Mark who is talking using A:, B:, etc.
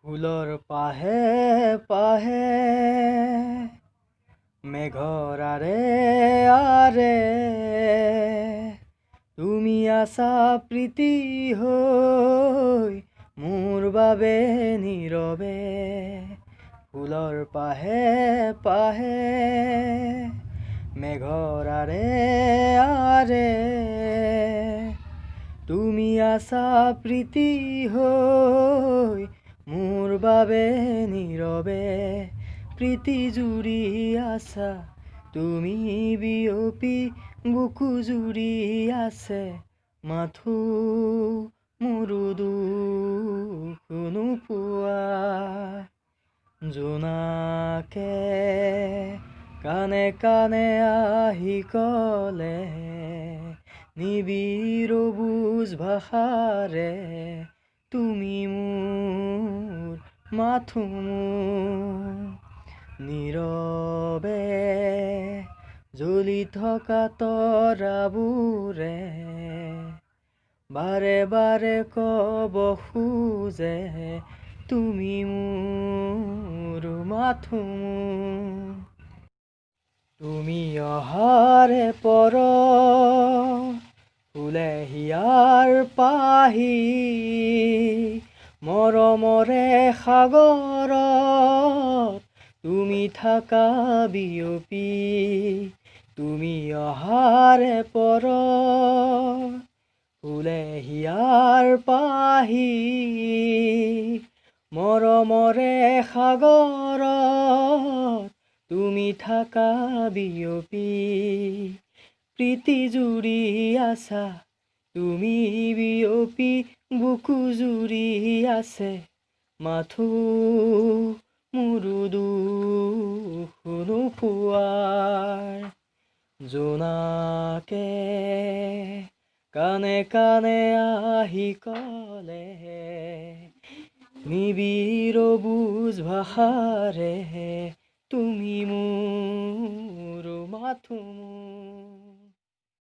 A: ফুলৰ পাহে পাহে মেঘৰ আৰে তুমি আছা প্ৰীতি হৈ মোৰ বাবে নীৰৱে। ফুলৰ পাহে পাহে মেঘৰ আৰে তুমি আছা প্ৰীতি হৈ মোৰ বাবে নীৰৱে। প্ৰীতি জুৰি আছা তুমি বিয়পি বুকু জুৰি আছে মাথো মোৰো দুখ নোপোৱা। জোনাকে কানে কানে আহি কলে নিবিড় বুজ ভাষাৰে তুমি মোৰ মাথো নীৰৱে। জ্বলি থকা তৰাবোৰে বাৰে বাৰে কব খোজে তুমি মোৰ মাথো। তুমি অহাৰে পৰ ফুলে হিয়াৰ পাহি মৰমৰে সাগৰত তুমি থাকা বিয়পি। তুমি অহাৰে পৰ ফুলে হিয়াৰ পাহি মৰমৰে সাগৰত তুমি থাকা বিয়পি। প্ৰীতি জুৰি আছা তুমি বিয়পি বুকু জুৰি আছে মাথো মোৰো দুখ নোপোৱাৰ। জোনাকে কানে কানে আহি কলে নিবিড় বুজ ভাষাৰে তুমি মোৰ মাথো।